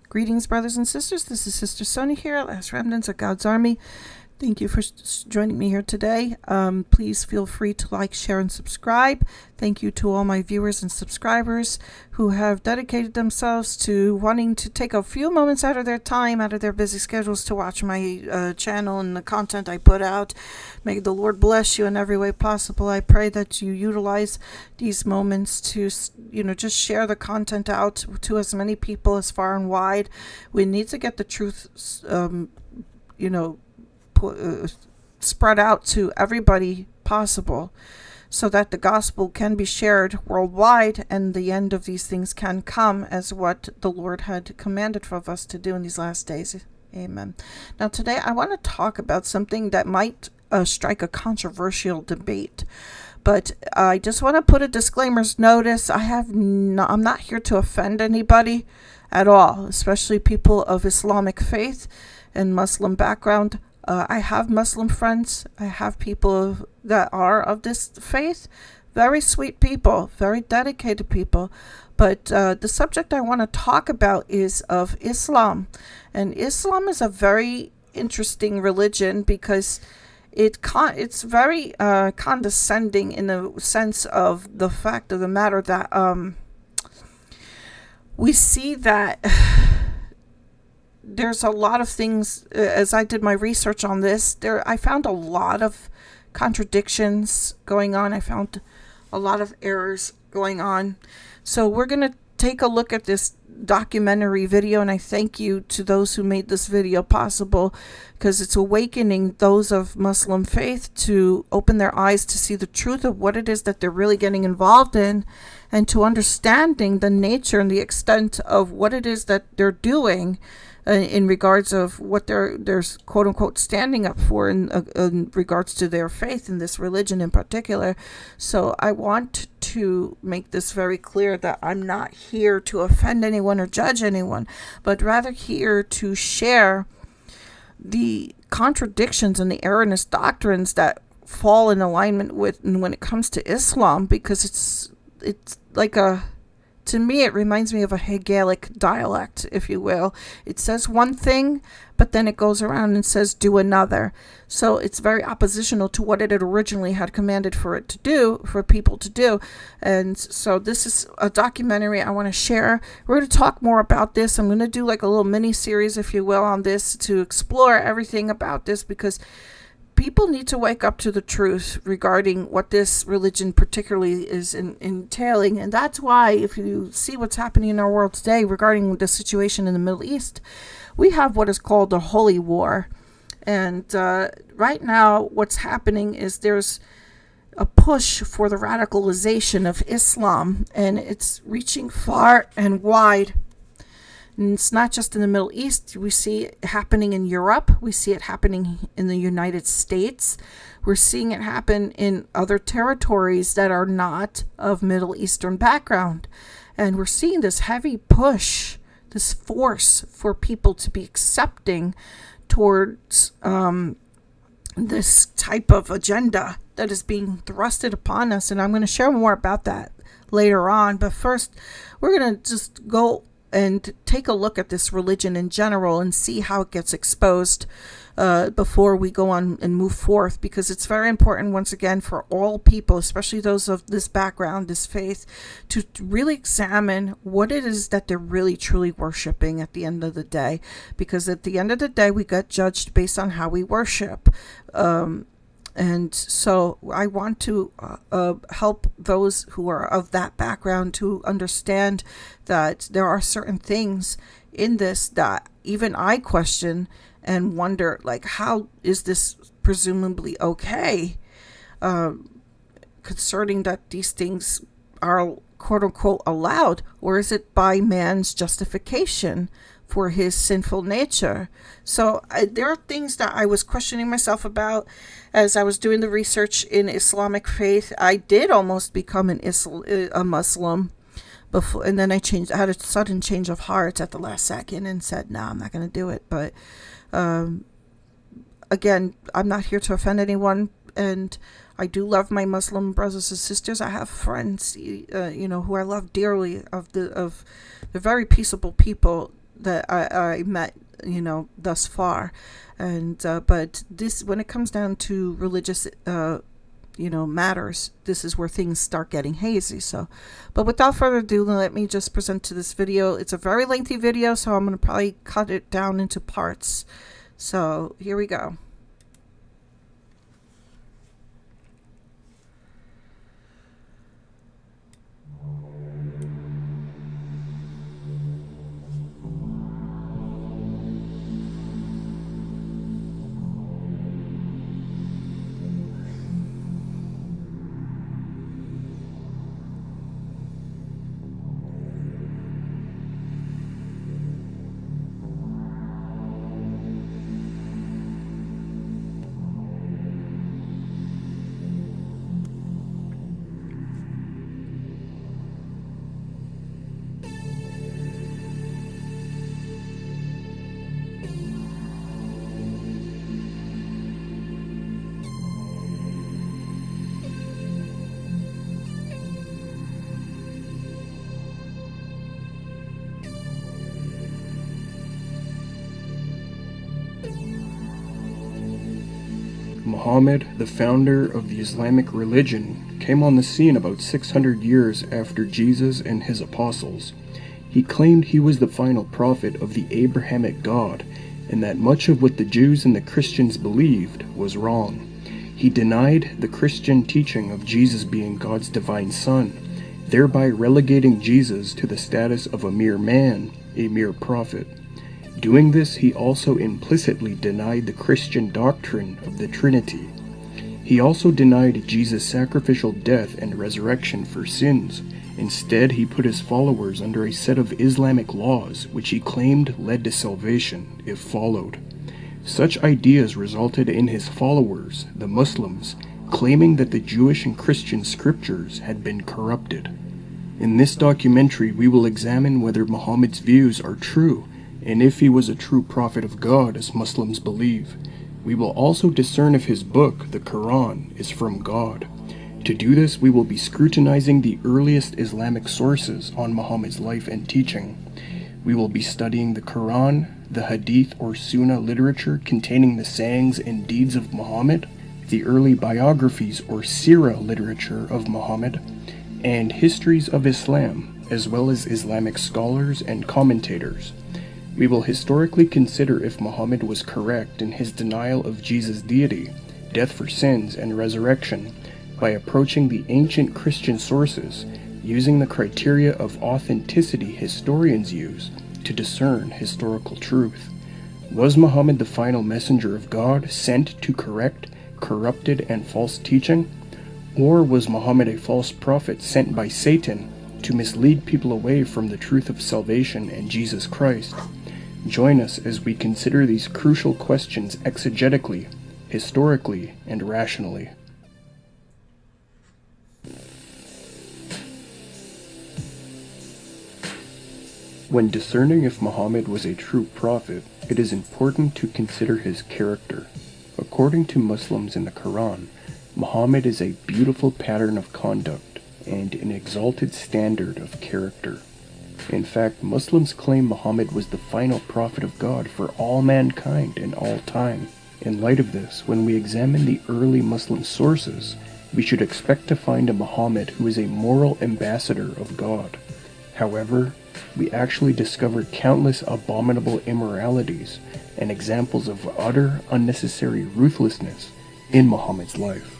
Greetings, brothers and sisters. This is Sister Sonia here, Last Remnants of God's Army. Thank you for joining me here today. Please feel free to like, share, and subscribe. Thank you to all my viewers and subscribers who have dedicated themselves to wanting to take a few moments out of their time, out of their busy schedules to watch my channel and the content I put out. May the Lord bless you in every way possible. I pray that you utilize these moments to, just share the content out to as many people as far and wide. We need to get the truth, spread out to everybody possible so that the gospel can be shared worldwide and the end of these things can come as what the Lord had commanded of us to do in these last days. Amen. Now today I want to talk about something that might strike a controversial debate, but I just want to put a disclaimer's notice. I'm not here to offend anybody at all, especially people of Islamic faith and Muslim background. I have Muslim friends. I have people that are of this faith. Very sweet people, very dedicated people. But the subject I want to talk about is of Islam. And Islam is a very interesting religion because it's very condescending in the sense of the fact of the matter that we see that there's a lot of things. As I did my research on this, I found a lot of contradictions going on. I found a lot of errors going on. So we're going to take a look at this documentary video, and I thank you to those who made this video possible, because it's awakening those of Muslim faith to open their eyes to see the truth of what it is that they're really getting involved in, and to understanding the nature and the extent of what it is that they're doing in regards of what they're quote unquote standing up for in regards to their faith in this religion in particular. So I want to make this very clear that I'm not here to offend anyone or judge anyone, but rather here to share the contradictions and the erroneous doctrines that fall in alignment with when it comes to Islam, because it's like to me, it reminds me of a Hegelic dialect, if you will. It says one thing, but then it goes around and says do another. So it's very oppositional to what it had originally had commanded for people to do. And so this is a documentary I want to share. We're going to talk more about this. I'm going to do like a little mini series, if you will, on this to explore everything about this, because people need to wake up to the truth regarding what this religion particularly is entailing. And that's why, if you see what's happening in our world today regarding the situation in the Middle East, we have what is called the Holy War. And right now what's happening is there's a push for the radicalization of Islam, and it's reaching far and wide. And it's not just in the Middle East. We see it happening in Europe. We see it happening in the United States. We're seeing it happen in other territories that are not of Middle Eastern background. And we're seeing this heavy push, this force for people to be accepting towards this type of agenda that is being thrusted upon us. And I'm going to share more about that later on. But first, we're going to just go and take a look at this religion in general and see how it gets exposed before we go on and move forth, because it's very important, once again, for all people, especially those of this background, this faith, to really examine what it is that they're really truly worshiping at the end of the day, because at the end of the day we got judged based on how we worship. And so I want to help those who are of that background to understand that there are certain things in this that even I question and wonder, like, how is this presumably okay, concerning that these things are quote unquote allowed, or is it by man's justification for his sinful nature? So there are things that I was questioning myself about as I was doing the research in Islamic faith. I did almost become a Muslim before, and then I had a sudden change of heart at the last second and said, no, I'm not going to do it. But again, I'm not here to offend anyone, and I do love my Muslim brothers and sisters. I have friends, who I love dearly. They're very peaceable people. that I met, thus far. And but this, when it comes down to religious matters, this is where things start getting hazy. So, but without further ado, let me just present to this video. It's a very lengthy video, so I'm going to probably cut it down into parts. So here we go. Muhammad, the founder of the Islamic religion, came on the scene about 600 years after Jesus and his apostles. He claimed he was the final prophet of the Abrahamic God, and that much of what the Jews and the Christians believed was wrong. He denied the Christian teaching of Jesus being God's divine son, thereby relegating Jesus to the status of a mere man, a mere prophet. Doing this, he also implicitly denied the Christian doctrine of the Trinity. He also denied Jesus' sacrificial death and resurrection for sins. Instead, he put his followers under a set of Islamic laws which he claimed led to salvation if followed. Such ideas resulted in his followers, the Muslims, claiming that the Jewish and Christian scriptures had been corrupted. In this documentary, we will examine whether Muhammad's views are true, and if he was a true prophet of God as Muslims believe. We will also discern if his book, the Quran, is from God. To do this, we will be scrutinizing the earliest Islamic sources on Muhammad's life and teaching. We will be studying the Quran, the Hadith or Sunnah literature containing the sayings and deeds of Muhammad, the early biographies or Sirah literature of Muhammad, and histories of Islam, as well as Islamic scholars and commentators. We will historically consider if Muhammad was correct in his denial of Jesus' deity, death for sins, and resurrection by approaching the ancient Christian sources, using the criteria of authenticity historians use to discern historical truth. Was Muhammad the final messenger of God sent to correct corrupted and false teaching? Or was Muhammad a false prophet sent by Satan to mislead people away from the truth of salvation and Jesus Christ? Join us as we consider these crucial questions exegetically, historically, and rationally. When discerning if Muhammad was a true prophet, it is important to consider his character. According to Muslims in the Quran, Muhammad is a beautiful pattern of conduct and an exalted standard of character. In fact, Muslims claim Muhammad was the final prophet of God for all mankind in all time. In light of this, when we examine the early Muslim sources, we should expect to find a Muhammad who is a moral ambassador of God. However, we actually discover countless abominable immoralities and examples of utter, unnecessary ruthlessness in Muhammad's life.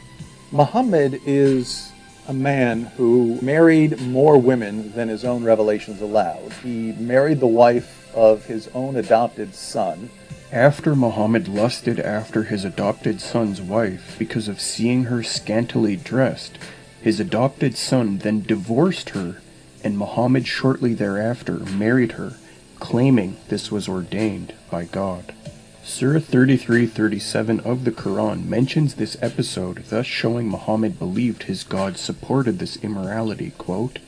Muhammad is a man who married more women than his own revelations allowed. He married the wife of his own adopted son. After Muhammad lusted after his adopted son's wife because of seeing her scantily dressed, his adopted son then divorced her, and Muhammad shortly thereafter married her, claiming this was ordained by God. Surah 33:37 of the Quran mentions this episode, thus showing Muhammad believed his God supported this immorality, quote,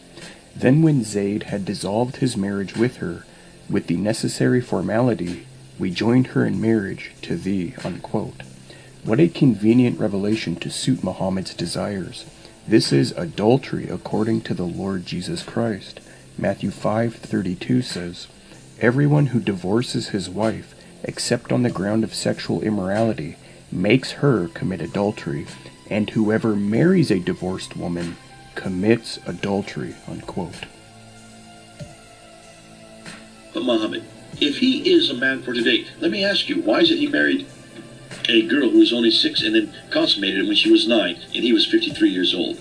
"Then when Zayd had dissolved his marriage with her, with the necessary formality, we joined her in marriage to thee," unquote. What a convenient revelation to suit Muhammad's desires. This is adultery according to the Lord Jesus Christ. Matthew 5:32 says, Everyone who divorces his wife, except on the ground of sexual immorality, makes her commit adultery, and whoever marries a divorced woman commits adultery, unquote. But Muhammad, if he is a man for today, let me ask you, why is it he married a girl who was only 6 and then consummated it when she was 9 and he was 53 years old?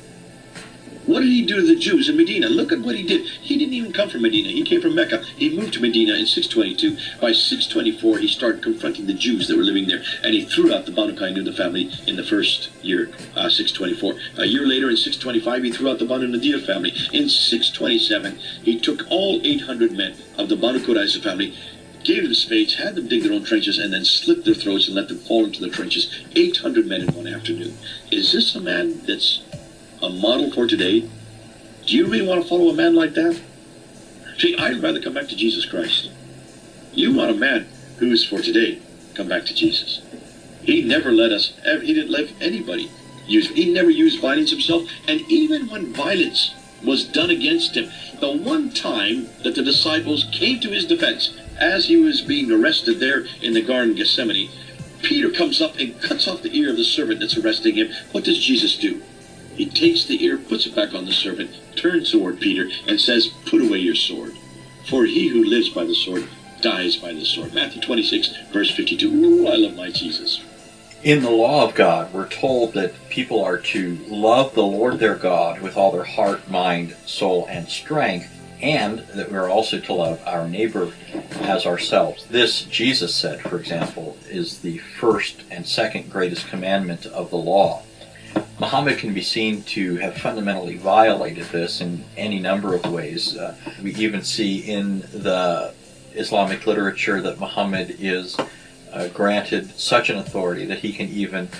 What did he do to the Jews in Medina? Look at what he did. He didn't even come from Medina. He came from Mecca. He moved to Medina in 622. By 624, he started confronting the Jews that were living there, and he threw out the Banu Qainun family in the first year, 624. A year later, in 625, he threw out the Banu Nadir family. In 627, he took all 800 men of the Banu Qurayza family, gave them spades, had them dig their own trenches, and then slit their throats and let them fall into the trenches. 800 men in one afternoon. Is this a man that's a model for today? Do you really want to follow a man like that? See, I'd rather come back to Jesus Christ. You want a man who is for today, come back to Jesus. He never let us, he didn't let anybody use, he never used violence himself, and even when violence was done against him, the one time that the disciples came to his defense, as he was being arrested there in the Garden of Gethsemane, Peter comes up and cuts off the ear of the servant that's arresting him. What does Jesus do? He takes the ear, puts it back on the servant, turns toward Peter, and says, "Put away your sword. For he who lives by the sword dies by the sword." Matthew 26, verse 52. Ooh, I love my Jesus. In the law of God, we're told that people are to love the Lord their God with all their heart, mind, soul, and strength, and that we're also to love our neighbor as ourselves. This, Jesus said, for example, is the first and second greatest commandment of the law. Muhammad can be seen to have fundamentally violated this in any number of ways. We even see in the Islamic literature that Muhammad is granted such an authority that he can even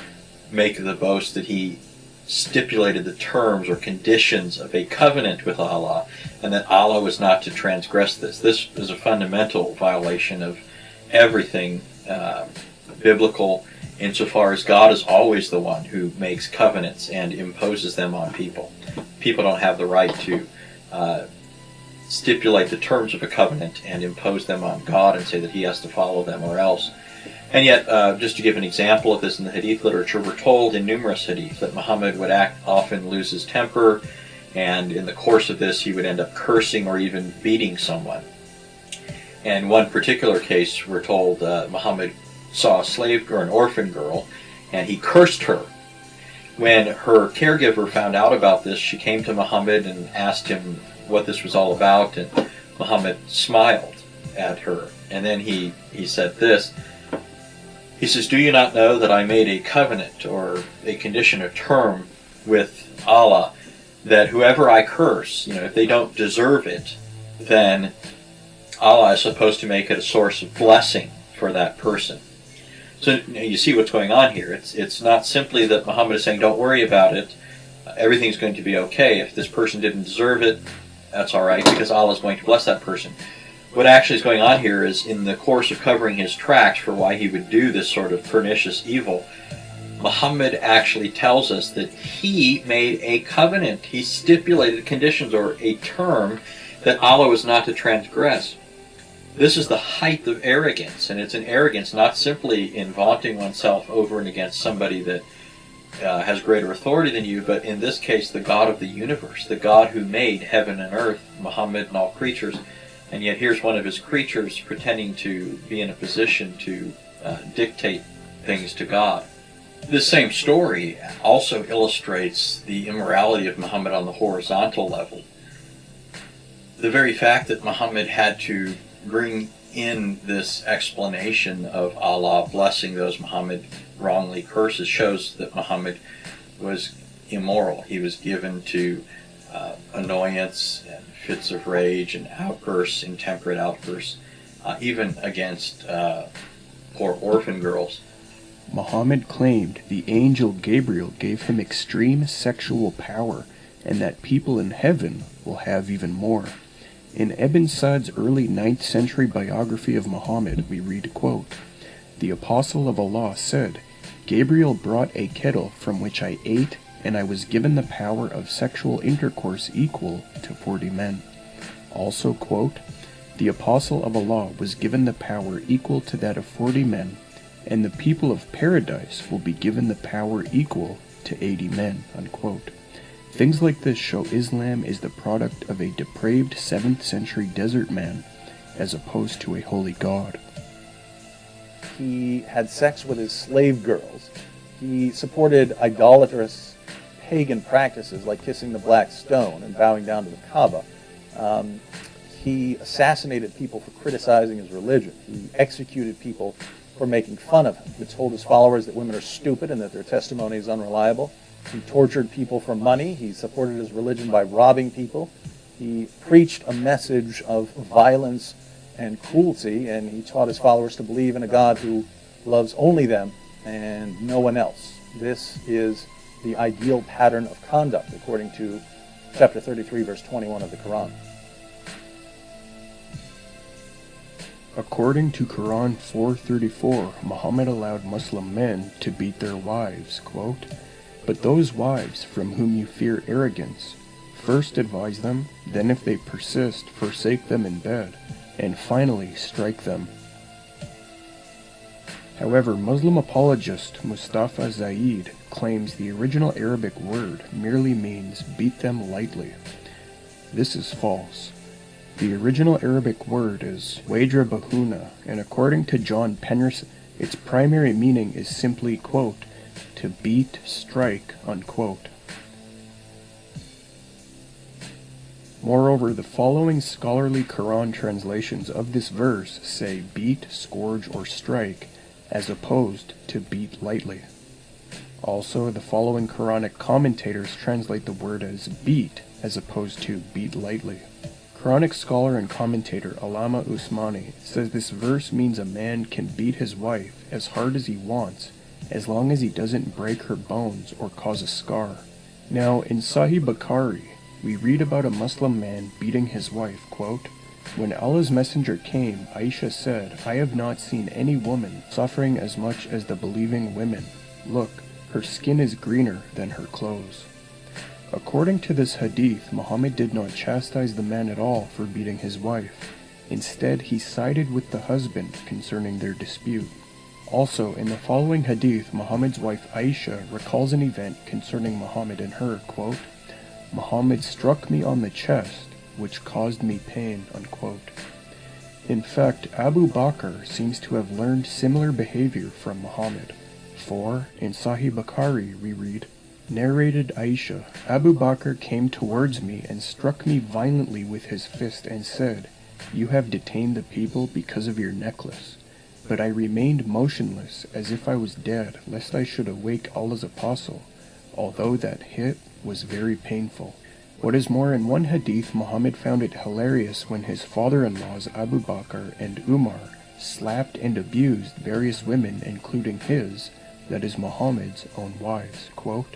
make the boast that he stipulated the terms or conditions of a covenant with Allah, and that Allah was not to transgress this. This is a fundamental violation of everything biblical, insofar as God is always the one who makes covenants and imposes them on people. People don't have the right to stipulate the terms of a covenant and impose them on God and say that he has to follow them or else. And yet, just to give an example of this in the Hadith literature, we're told in numerous Hadith that Muhammad would often lose his temper, and in the course of this he would end up cursing or even beating someone. In one particular case, we're told Muhammad saw a slave or an orphan girl, and he cursed her. When her caregiver found out about this, she came to Muhammad and asked him what this was all about, and Muhammad smiled at her. And then he said this. He says, "Do you not know that I made a covenant or a condition, a term with Allah, that whoever I curse, if they don't deserve it, then Allah is supposed to make it a source of blessing for that person." So you see what's going on here. It's not simply that Muhammad is saying, don't worry about it, everything's going to be okay. If this person didn't deserve it, that's all right, because Allah is going to bless that person. What actually is going on here is, in the course of covering his tracks for why he would do this sort of pernicious evil, Muhammad actually tells us that he made a covenant. He stipulated conditions or a term that Allah was not to transgress. This is the height of arrogance, and it's an arrogance not simply in vaunting oneself over and against somebody that has greater authority than you, but in this case the God of the universe, the God who made heaven and earth, Muhammad and all creatures. And yet here's one of his creatures pretending to be in a position to dictate things to God. This same story also illustrates the immorality of Muhammad on the horizontal level. The very fact that Muhammad had to bring in this explanation of Allah blessing those Muhammad wrongly curses shows that Muhammad was immoral. He was given to annoyance and fits of rage and outbursts, intemperate outbursts, even against poor orphan girls. Muhammad claimed the angel Gabriel gave him extreme sexual power, and that people in heaven will have even more. In Ibn Sa'd's early 9th century biography of Muhammad, we read, quote, "The Apostle of Allah said, Gabriel brought a kettle from which I ate, and I was given the power of sexual intercourse equal to 40 men. Also, quote, The apostle of Allah was given the power equal to that of 40 men, and the people of paradise will be given the power equal to 80 men, unquote. Things like this show Islam is the product of a depraved 7th century desert man, as opposed to a holy god. He had sex with his slave girls. He supported idolatrous pagan practices like kissing the black stone and bowing down to the Kaaba. He assassinated people for criticizing his religion. He executed people for making fun of him. He told his followers that women are stupid and that their testimony is unreliable. He tortured people for money. He supported his religion by robbing people. He preached a message of violence and cruelty, and he taught his followers to believe in a God who loves only them and no one else. This is the ideal pattern of conduct, according to chapter 33, verse 21 of the Quran. According to Quran 4:34, Muhammad allowed Muslim men to beat their wives, quote, "But those wives from whom you fear arrogance, first advise them, then if they persist, forsake them in bed, and finally strike them." However, Muslim apologist Mustafa Zaid claims the original Arabic word merely means beat them lightly. This is false. The original Arabic word is wajra bahuna, and according to John Pennerson, its primary meaning is simply, quote, to beat, strike, unquote. Moreover, the following scholarly Quran translations of this verse say beat, scourge, or strike, as opposed to beat lightly. Also, the following Quranic commentators translate the word as beat, as opposed to beat lightly. Quranic scholar and commentator Allama Usmani says this verse means a man can beat his wife as hard as he wants, as long as he doesn't break her bones or cause a scar. Now, in Sahih Bukhari, we read about a Muslim man beating his wife, quote, "When Allah's messenger came, Aisha said, I have not seen any woman suffering as much as the believing women. Look, her skin is greener than her clothes." According to this hadith, Muhammad did not chastise the man at all for beating his wife. Instead, he sided with the husband concerning their dispute. Also, in the following hadith, Muhammad's wife Aisha recalls an event concerning Muhammad and her, quote, "Muhammad struck me on the chest, which caused me pain," unquote. In fact, Abu Bakr seems to have learned similar behavior from Muhammad. For, in Sahih Bukhari, we read, narrated Aisha, "Abu Bakr came towards me and struck me violently with his fist and said, 'You have detained the people because of your necklace.' But I remained motionless as if I was dead, lest I should awake Allah's apostle, although that hit was very painful." What is more, in one hadith, Muhammad found it hilarious when his father-in-laws Abu Bakr and Umar slapped and abused various women, including his, that is Muhammad's, own wives. Quote,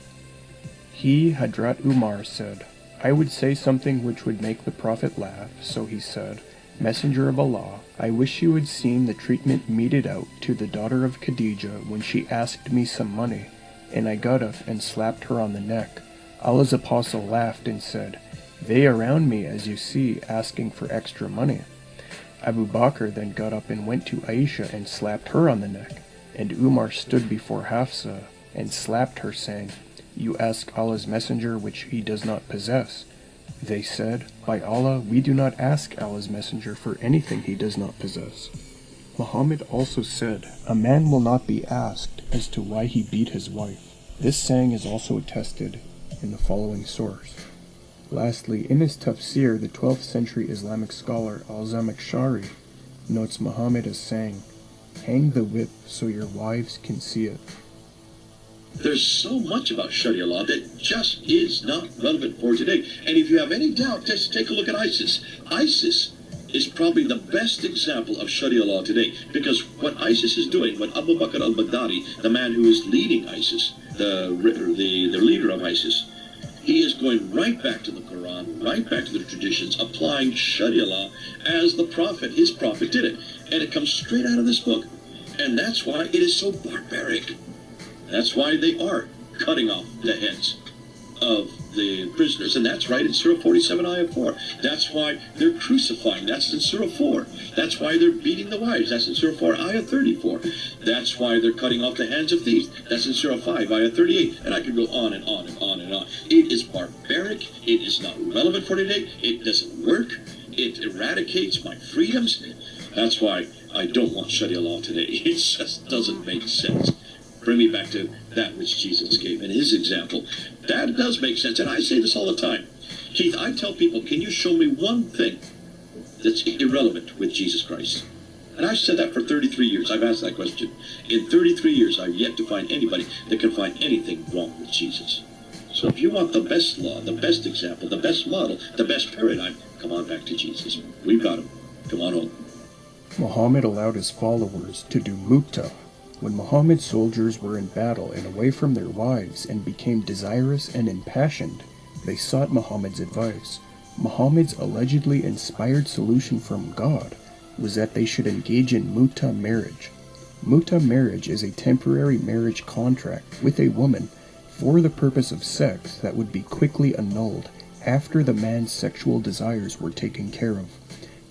"He, Hadrat Umar, said, I would say something which would make the Prophet laugh, so he said, 'Messenger of Allah, I wish you had seen the treatment meted out to the daughter of Khadijah when she asked me some money, and I got up and slapped her on the neck. Allah's apostle laughed and said, They around me, as you see, asking for extra money.' Abu Bakr then got up and went to Aisha and slapped her on the neck, and Umar stood before Hafsa and slapped her, saying, 'You ask Allah's messenger which he does not possess.' They said, 'By Allah, we do not ask Allah's messenger for anything he does not possess.'" Muhammad also said, "A man will not be asked as to why he beat his wife." This saying is also attested in the following source. Lastly, in his tafsir, the 12th century Islamic scholar al-Zamakhshari notes Muhammad as saying, "Hang the whip so your wives can see it." There's so much about Sharia law that just is not relevant for today. And if you have any doubt, just take a look at ISIS. ISIS is probably the best example of Sharia law today, because what ISIS is doing, what Abu Bakr al-Baghdadi, the man who is leading ISIS, the leader of ISIS, he is going right back to the Quran, right back to the traditions, applying Sharia law as his prophet did it. And it comes straight out of this book. And that's why it is so barbaric. That's why they are cutting off the heads of the prisoners, and that's right in Surah 47, Ayah 4. That's why they're crucifying. That's in Surah 4. That's why they're beating the wives. That's in Surah 4, Ayah 34. That's why they're cutting off the hands of thieves. That's in Surah 5, Ayah 38. And I could go on and on and on and on. It is barbaric. It is not relevant for today. It doesn't work. It eradicates my freedoms. That's why I don't want Sharia law today. It just doesn't make sense. Bring me back to that which Jesus gave in his example. That does make sense, and I say this all the time. Keith, I tell people, can you show me one thing that's irrelevant with Jesus Christ? And I've said that for 33 years. I've asked that question. In 33 years, I've yet to find anybody that can find anything wrong with Jesus. So if you want the best law, the best example, the best model, the best paradigm, come on back to Jesus. We've got him. Come on home. Muhammad allowed his followers to do mukta. When Muhammad's soldiers were in battle and away from their wives and became desirous and impassioned, they sought Muhammad's advice. Muhammad's allegedly inspired solution from God was that they should engage in mukta marriage. Mukta marriage is a temporary marriage contract with a woman for the purpose of sex that would be quickly annulled after the man's sexual desires were taken care of.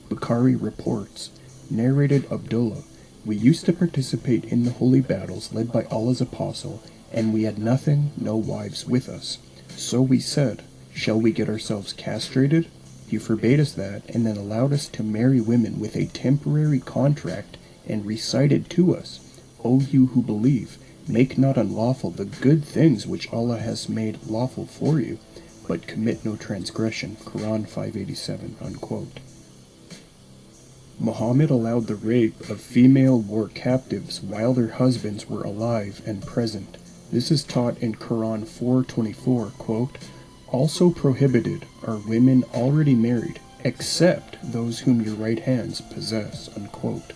Bukhari reports, narrated Abdullah, "We used to participate in the holy battles led by Allah's apostle, and we had nothing, no wives with us. So we said, shall we get ourselves castrated? He forbade us that, and then allowed us to marry women with a temporary contract, and recited to us, O you who believe, make not unlawful the good things which Allah has made lawful for you, but commit no transgression." Quran 587, unquote. Muhammad allowed the rape of female war captives while their husbands were alive and present. This is taught in Quran 4:24, quote, "Also prohibited are women already married, except those whom your right hands possess," unquote.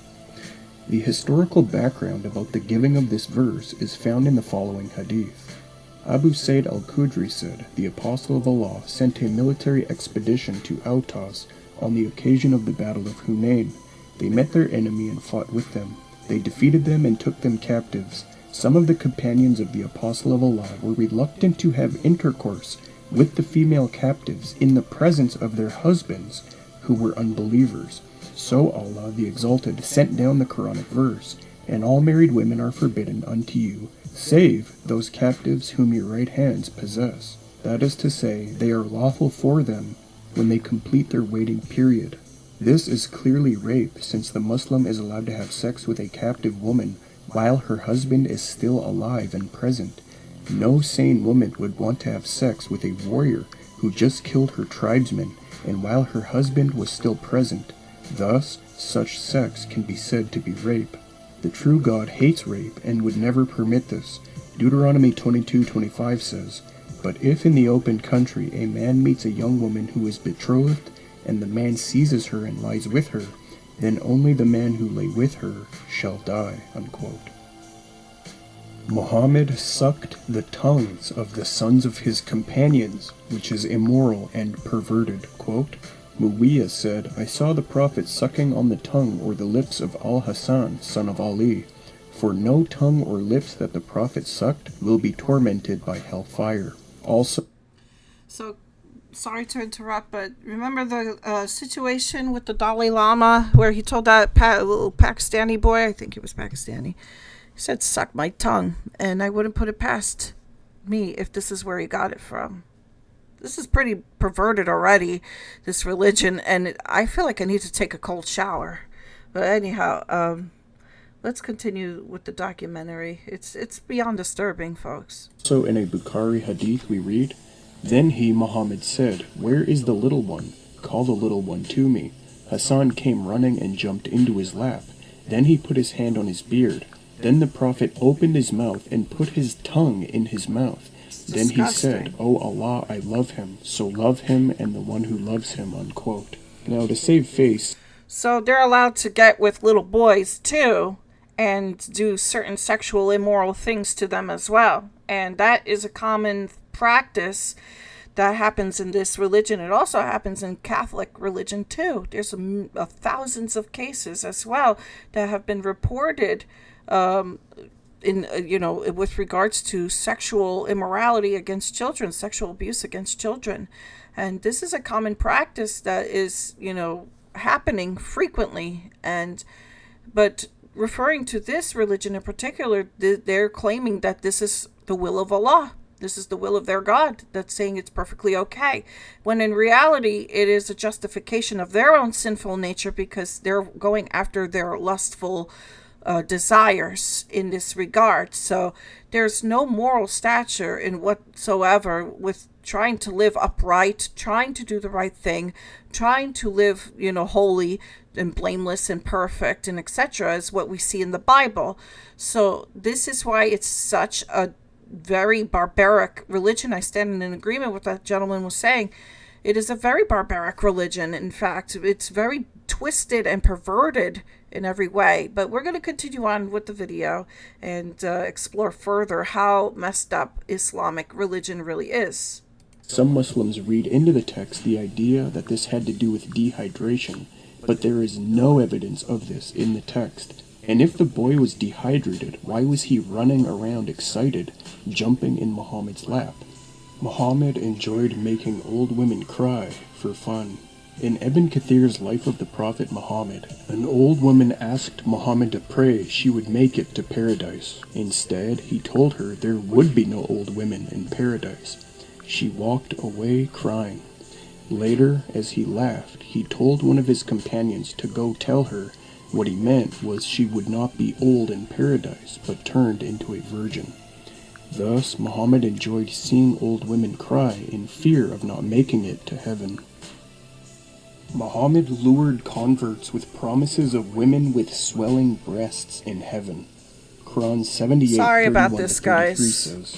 The historical background about the giving of this verse is found in the following hadith. Abu Said al-Khudri said, the Apostle of Allah sent a military expedition to Autas on the occasion of the Battle of Hunain. They met their enemy and fought with them. They defeated them and took them captives. Some of the companions of the Apostle of Allah were reluctant to have intercourse with the female captives in the presence of their husbands, who were unbelievers. So Allah the Exalted sent down the Quranic verse, "And all married women are forbidden unto you, save those captives whom your right hands possess." That is to say, they are lawful for them when they complete their waiting period. This is clearly rape, since the Muslim is allowed to have sex with a captive woman while her husband is still alive and present. No sane woman would want to have sex with a warrior who just killed her tribesmen and while her husband was still present. Thus, such sex can be said to be rape. The true God hates rape and would never permit this. Deuteronomy 22:25 says, "But if in the open country a man meets a young woman who is betrothed, and the man seizes her and lies with her, then only the man who lay with her shall die," unquote. Muhammad sucked the tongues of the sons of his companions, which is immoral and perverted. Quote, Muawiyah said, "I saw the Prophet sucking on the tongue or the lips of Al-Hasan, son of Ali. For no tongue or lips that the Prophet sucked will be tormented by hellfire." Also, So, sorry to interrupt, but remember the situation with the Dalai Lama where he told that little Pakistani boy, I think he was Pakistani, he said, "Suck my tongue," and I wouldn't put it past me if this is where he got it from. This is pretty perverted already, this religion, and I feel like I need to take a cold shower. But anyhow, let's continue with the documentary. It's beyond disturbing, folks. so in a Bukhari hadith we read, "Then he, Muhammad, said, 'Where is the little one? Call the little one to me.' Hassan came running and jumped into his lap. Then he put his hand on his beard. Then the Prophet opened his mouth and put his tongue in his mouth. Then he said, 'O Allah, I love him, so love him and the one who loves him,'" unquote. Now, to save face, So they're allowed to get with little boys too and do certain sexual immoral things to them as well. And that is a common practice that happens in this religion. It also happens in Catholic religion too. There's thousands of cases as well that have been reported in with regards to sexual immorality against children, sexual abuse against children. And this is a common practice that is, happening frequently. But referring to this religion in particular, they're claiming that this is the will of Allah. This is the will of their God, that's saying it's perfectly okay. When in reality, it is a justification of their own sinful nature, because they're going after their lustful desires in this regard. So there's no moral stature in whatsoever with trying to live upright, trying to do the right thing, trying to live, holy and blameless and perfect and etc., is what we see in the Bible. So this is why it's such a very barbaric religion. I stand in agreement with that gentleman was saying. It is a very barbaric religion. In fact, it's very twisted and perverted in every way. But we're going to continue on with the video and explore further how messed up Islamic religion really is. Some Muslims read into the text the idea that this had to do with dehydration, but there is no evidence of this in the text. And if the boy was dehydrated, why was he running around excited, jumping in Muhammad's lap? Muhammad enjoyed making old women cry for fun. In Ibn Kathir's Life of the Prophet Muhammad, an old woman asked Muhammad to pray she would make it to paradise. Instead, he told her there would be no old women in paradise. She walked away crying. Later, as he laughed, he told one of his companions to go tell her. What he meant was she would not be old in paradise, but turned into a virgin. Thus, Muhammad enjoyed seeing old women cry in fear of not making it to heaven. Muhammad lured converts with promises of women with swelling breasts in heaven. Quran 78, Sorry about 31 this, to 33 guys. says,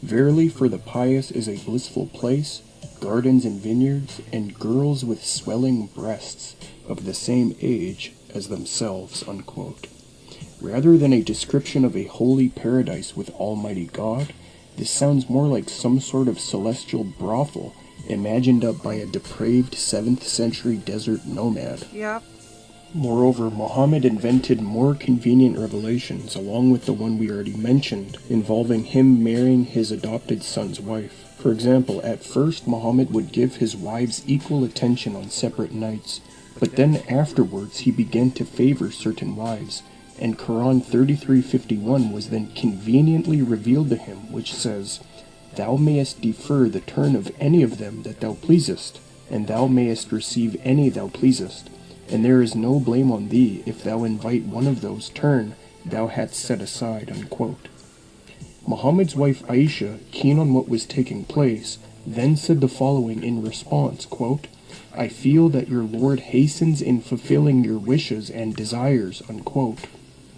"Verily for the pious is a blissful place, gardens and vineyards, and girls with swelling breasts of the same age as themselves," unquote. Rather than a description of a holy paradise with Almighty God, this sounds more like some sort of celestial brothel imagined up by a depraved 7th century desert nomad. Yep. Moreover, Muhammad invented more convenient revelations along with the one we already mentioned, involving him marrying his adopted son's wife. For example, at first Muhammad would give his wives equal attention on separate nights, but then afterwards he began to favor certain wives, and Quran 33:51 was then conveniently revealed to him, which says, "Thou mayest defer the turn of any of them that thou pleasest, and thou mayest receive any thou pleasest, and there is no blame on thee if thou invite one of those turn thou hadst set aside," unquote. Muhammad's wife Aisha, keen on what was taking place, then said the following in response, quote, "I feel that your Lord hastens in fulfilling your wishes and desires," unquote.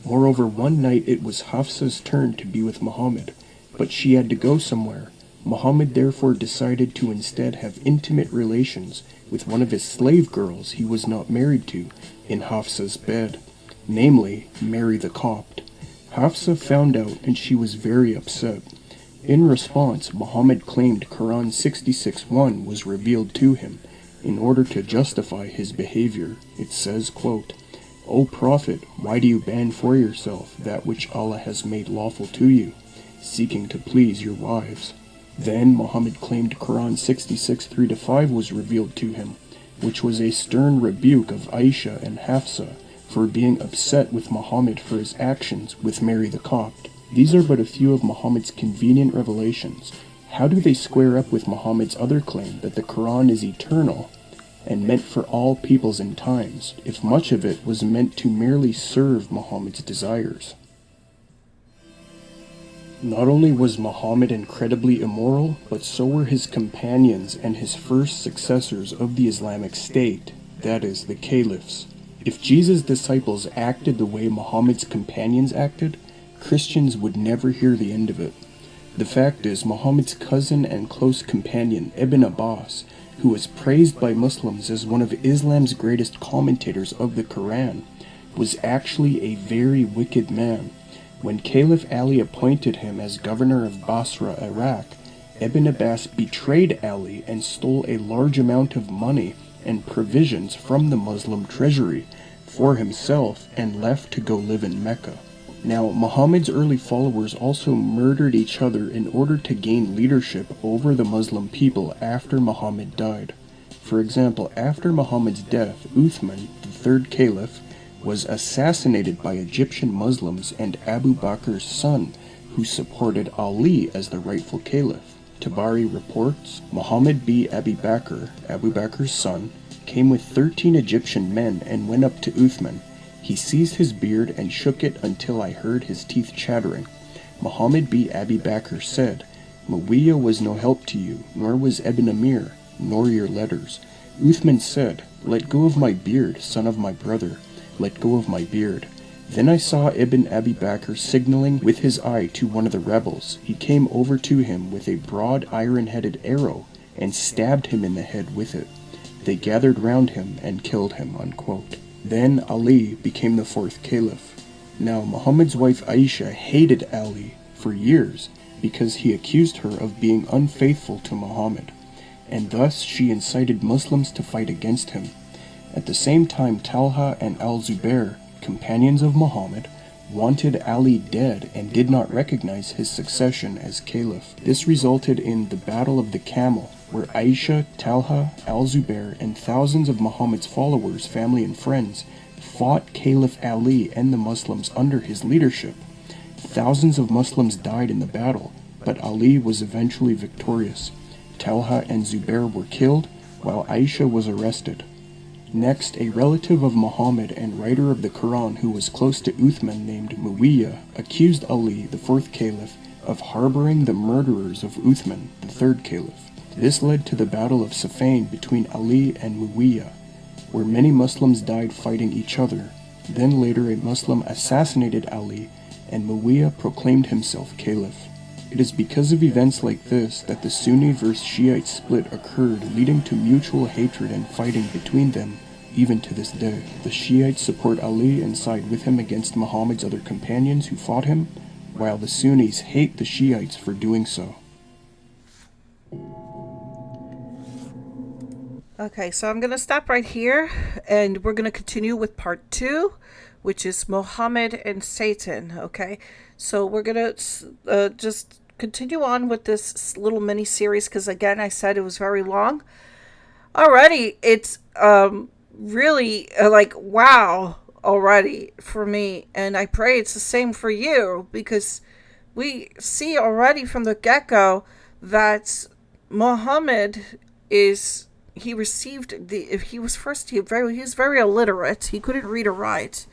Moreover, one night it was Hafsa's turn to be with Muhammad, but she had to go somewhere. Muhammad therefore decided to instead have intimate relations with one of his slave girls he was not married to in Hafsa's bed, namely Mary the Copt. Hafsa found out and she was very upset. In response, Muhammad claimed Quran 66:1 was revealed to him in order to justify his behavior. It says, quote, "O Prophet, why do you ban for yourself that which Allah has made lawful to you, seeking to please your wives?" Then Muhammad claimed Quran 66:3-5 was revealed to him, which was a stern rebuke of Aisha and Hafsa for being upset with Muhammad for his actions with Mary the Copt. These are but a few of Muhammad's convenient revelations. How do they square up with Muhammad's other claim that the Quran is eternal and meant for all peoples and times, if much of it was meant to merely serve Muhammad's desires? Not only was Muhammad incredibly immoral, but so were his companions and his first successors of the Islamic State, that is, the caliphs. If Jesus' disciples acted the way Muhammad's companions acted, Christians would never hear the end of it. The fact is, Muhammad's cousin and close companion, Ibn Abbas, who was praised by Muslims as one of Islam's greatest commentators of the Quran, was actually a very wicked man. When Caliph Ali appointed him as governor of Basra, Iraq, Ibn Abbas betrayed Ali and stole a large amount of money and provisions from the Muslim treasury for himself and left to go live in Mecca. Now, Muhammad's early followers also murdered each other in order to gain leadership over the Muslim people after Muhammad died. For example, after Muhammad's death, Uthman, the third caliph, was assassinated by Egyptian Muslims and Abu Bakr's son, who supported Ali as the rightful caliph. Tabari reports, Muhammad b Abi Bakr, Abu Bakr's son, came with 13 Egyptian men and went up to Uthman. He seized his beard and shook it until I heard his teeth chattering. Muhammad b Abi Bakr said, Muawiyah was no help to you, nor was Ibn Amir, nor your letters. Uthman said, Let go of my beard, son of my brother. Let go of my beard. Then I saw Ibn Abi Bakr signaling with his eye to one of the rebels. He came over to him with a broad iron-headed arrow and stabbed him in the head with it. They gathered round him and killed him, unquote. Then Ali became the fourth caliph. Now Muhammad's wife Aisha hated Ali for years because he accused her of being unfaithful to Muhammad, and thus she incited Muslims to fight against him. At the same time, Talha and Al-Zubair, companions of Muhammad, wanted Ali dead and did not recognize his succession as caliph. This resulted in the Battle of the Camel, where Aisha, Talha, Al-Zubair, and thousands of Muhammad's followers, family and friends fought Caliph Ali and the Muslims under his leadership. Thousands of Muslims died in the battle, but Ali was eventually victorious. Talha and Zubair were killed, while Aisha was arrested. Next, a relative of Muhammad and writer of the Quran who was close to Uthman named Muawiyah accused Ali, the fourth caliph, of harboring the murderers of Uthman, the third caliph. This led to the Battle of Siffin between Ali and Muawiyah, where many Muslims died fighting each other. Then later a Muslim assassinated Ali, and Muawiyah proclaimed himself caliph. It is because of events like this that the Sunni versus Shiite split occurred, leading to mutual hatred and fighting between them, even to this day. The Shiites support Ali and side with him against Muhammad's other companions who fought him, while the Sunnis hate the Shiites for doing so. Okay, so I'm going to stop right here, and we're going to continue with part 2, which is Muhammad and Satan, okay? So we're going to just continue on with this little mini-series, because again, I said it was very long. Already, it's really like, wow, already for me, and I pray it's the same for you, because we see already from the get-go that Muhammad is... he was very illiterate. He couldn't read or write,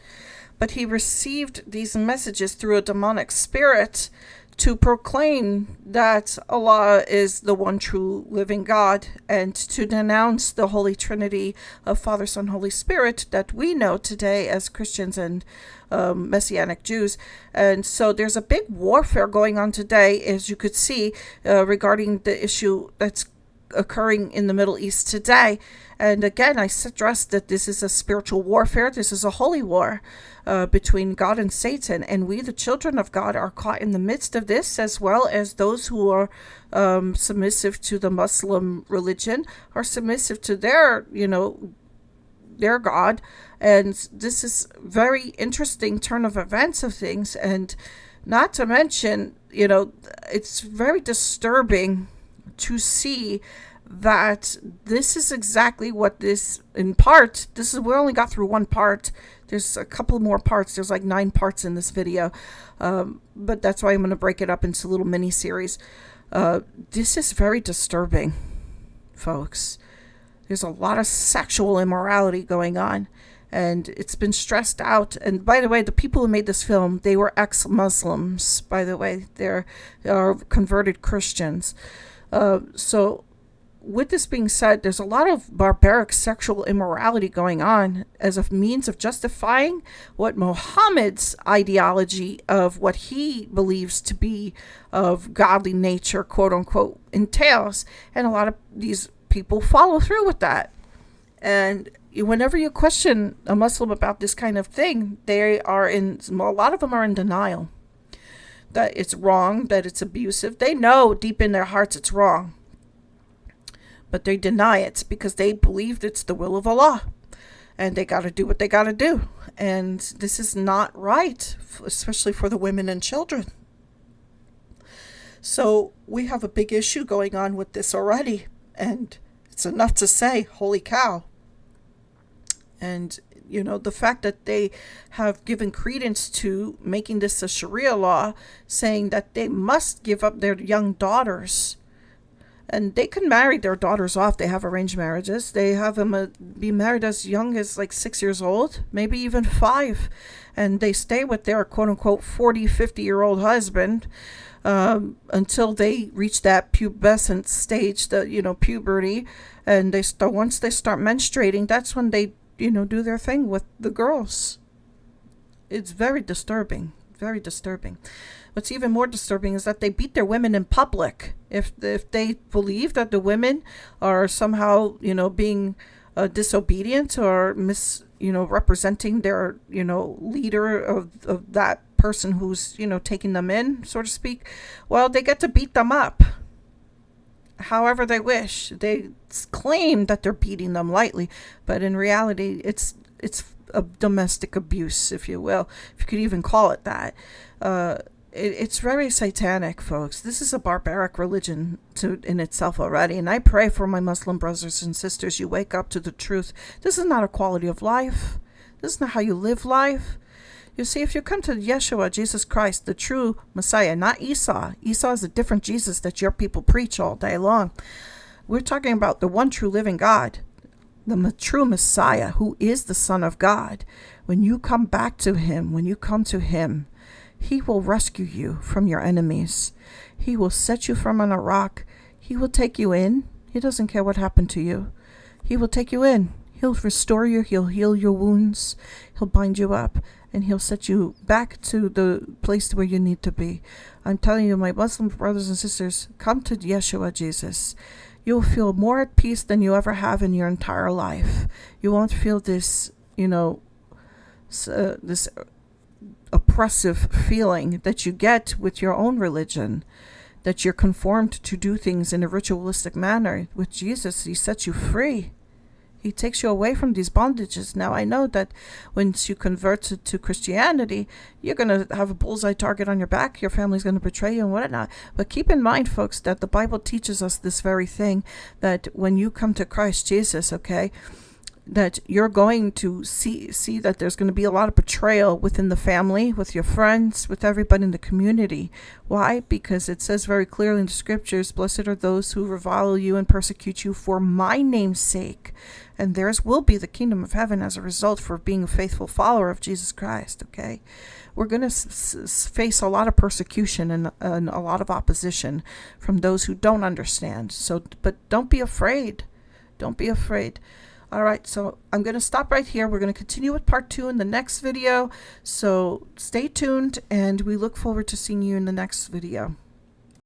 but he received these messages through a demonic spirit to proclaim that Allah is the one true living God, and to denounce the Holy Trinity of Father, Son, Holy Spirit that we know today as Christians and Messianic Jews. And so there's a big warfare going on today, as you could see, regarding the issue that's occurring in the Middle East today. And again, I stress that this is a spiritual warfare. This is a holy war between God and Satan, and we, the children of God, are caught in the midst of this, as well as those who are submissive to the Muslim religion, are submissive to their God. And this is very interesting turn of events of things, and not to mention, it's very disturbing to see that this is exactly what this, in part, we only got through one part. There's a couple more parts. There's like 9 parts in this video. But that's why I'm going to break it up into little mini-series. This is very disturbing, folks. There's a lot of sexual immorality going on, and it's been stressed out. And by the way, the people who made this film, they were ex-Muslims, by the way. They're converted Christians. So with this being said, there's a lot of barbaric sexual immorality going on as a means of justifying what Muhammad's ideology of what he believes to be of godly nature, quote unquote, entails. And a lot of these people follow through with that. And whenever you question a Muslim about this kind of thing, a lot of them are in denial that it's wrong, that it's abusive. They know deep in their hearts it's wrong, but they deny it because they believe it's the will of Allah, and they got to do what they got to do. and this is not right, especially for the women and children. So we have a big issue going on with this already, and it's enough to say, holy cow. And, you know, the fact that they have given credence to making this a Sharia law, saying that they must give up their young daughters. And they can marry their daughters off. They have arranged marriages. They have them be married as young as like 6 years old, maybe even 5. And they stay with their quote-unquote 40, 50-year-old husband until they reach that pubescent stage, puberty. And once they start menstruating, that's when they, do their thing with the girls. It's very disturbing, very disturbing. What's even more disturbing is that they beat their women in public. If they believe that the women are somehow, being disobedient or representing their, leader of that person who's, taking them in, so to speak, well, they get to beat them up however they wish. They claim that they're beating them lightly, but in reality, it's a domestic abuse, if you will, if you could even call it that. It's very satanic, folks. This is a barbaric religion in itself already. And I pray for my Muslim brothers and sisters, you wake up to the truth. This is not a quality of life. This is not how you live life. You see, if you come to Yeshua, Jesus Christ, the true Messiah, not Esau. Esau is a different Jesus that your people preach all day long. We're talking about the one true living God, the true Messiah, who is the Son of God. When you come back to him, when you come to him, he will rescue you from your enemies. He will set you from on a rock. He will take you in. He doesn't care what happened to you. He will take you in. He'll restore you. He'll heal your wounds. He'll bind you up. And he'll set you back to the place where you need to be. I'm telling you, my Muslim brothers and sisters, come to Yeshua Jesus. You'll feel more at peace than you ever have in your entire life. You won't feel this, this oppressive feeling that you get with your own religion, that you're conformed to do things in a ritualistic manner. With Jesus, he sets you free. He takes you away from these bondages. Now, I know that once you convert to Christianity, you're going to have a bullseye target on your back. Your family's going to betray you and whatnot. But keep in mind, folks, that the Bible teaches us this very thing, that when you come to Christ Jesus, okay, that you're going to see that there's going to be a lot of betrayal within the family, with your friends, with everybody in the community. Why? Because it says very clearly in the scriptures, blessed are those who revile you and persecute you for my name's sake. And theirs will be the kingdom of heaven as a result for being a faithful follower of Jesus Christ, okay? We're going to face a lot of persecution and a lot of opposition from those who don't understand. So, but don't be afraid. Don't be afraid. All right, so I'm going to stop right here. We're going to continue with part 2 in the next video. So stay tuned, and we look forward to seeing you in the next video.